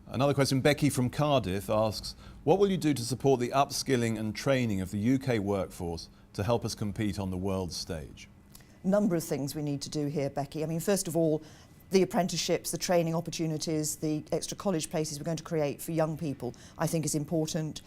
Another question, Becky from Cardiff asks, what will you do to support the upskilling and training of the UK workforce to help us compete on the world stage? A number of things we need to do here, Becky. I mean, first of all, the apprenticeships, the training opportunities, the extra college places we're going to create for young people, I think is important.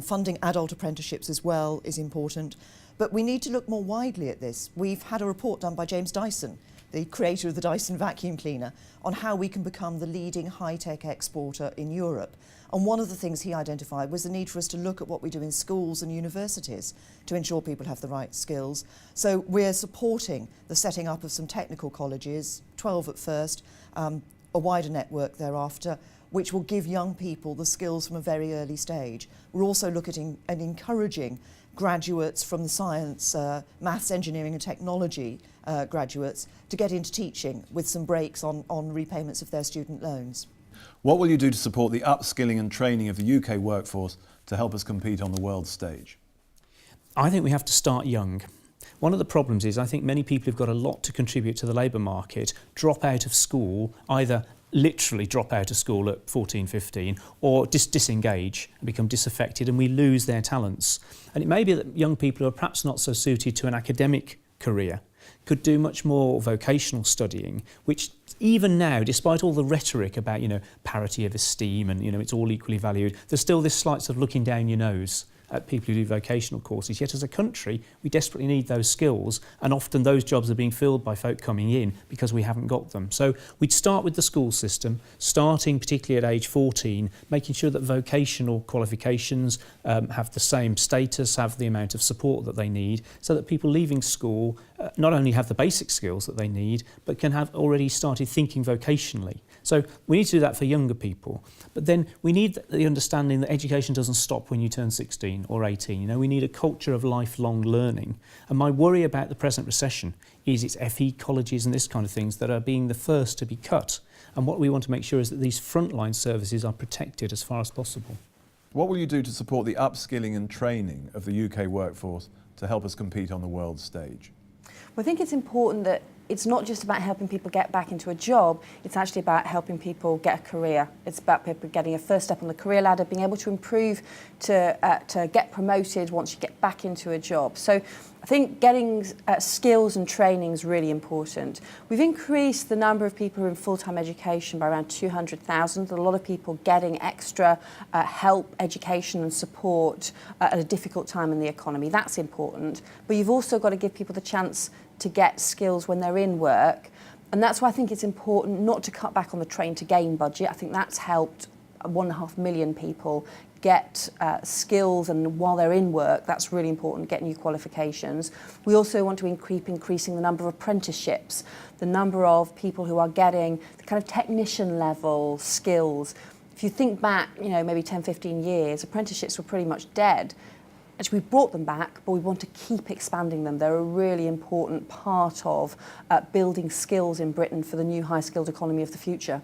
Funding adult apprenticeships as well is important. But we need to look more widely at this. We've had a report done by James Dyson, the creator of the Dyson vacuum cleaner, on how we can become the leading high-tech exporter in Europe. And one of the things he identified was the need for us to look at what we do in schools and universities to ensure people have the right skills. So we're supporting the setting up of some technical colleges, 12 at first, a wider network thereafter, which will give young people the skills from a very early stage. We're also looking at encouraging graduates from the science, maths, engineering and technology graduates to get into teaching with some breaks on repayments of their student loans. What will you do to support the upskilling and training of the UK workforce to help us compete on the world stage? I think we have to start young. One of the problems is I think many people who've got a lot to contribute to the labour market drop out of school, either literally drop out of school at 14, 15, or disengage and become disaffected, and we lose their talents. And it may be that young people who are perhaps not so suited to an academic career could do much more vocational studying, which even now, despite all the rhetoric about, parity of esteem and, it's all equally valued, there's still this slight sort of looking down your nose at people who do vocational courses. Yet as a country, we desperately need those skills, and often those jobs are being filled by folk coming in because we haven't got them. So we'd start with the school system, starting particularly at age 14, making sure that vocational qualifications have the same status, have the amount of support that they need, so that people leaving school not only have the basic skills that they need, but can have already started thinking vocationally. So we need to do that for younger people. But then we need the understanding that education doesn't stop when you turn 16 or 18. We need a culture of lifelong learning. And my worry about the present recession is it's FE colleges and this kind of things that are being the first to be cut. And what we want to make sure is that these frontline services are protected as far as possible. What will you do to support the upskilling and training of the UK workforce to help us compete on the world stage? Well, I think it's important that it's not just about helping people get back into a job, it's actually about helping people get a career. It's about people getting a first step on the career ladder, being able to improve, to get promoted once you get back into a job. So I think getting skills and training is really important. We've increased the number of people who are in full-time education by around 200,000. A lot of people getting extra help, education and support at a difficult time in the economy. That's important. But you've also got to give people the chance to get skills when they're in work. And that's why I think it's important not to cut back on the train to gain budget. I think that's helped 1.5 million people get skills, and while they're in work, that's really important, get new qualifications. We also want to keep increasing the number of apprenticeships, the number of people who are getting the kind of technician level skills. If you think back, maybe 10, 15 years, apprenticeships were pretty much dead. Actually, we've brought them back, but we want to keep expanding them. They're a really important part of building skills in Britain for the new high-skilled economy of the future.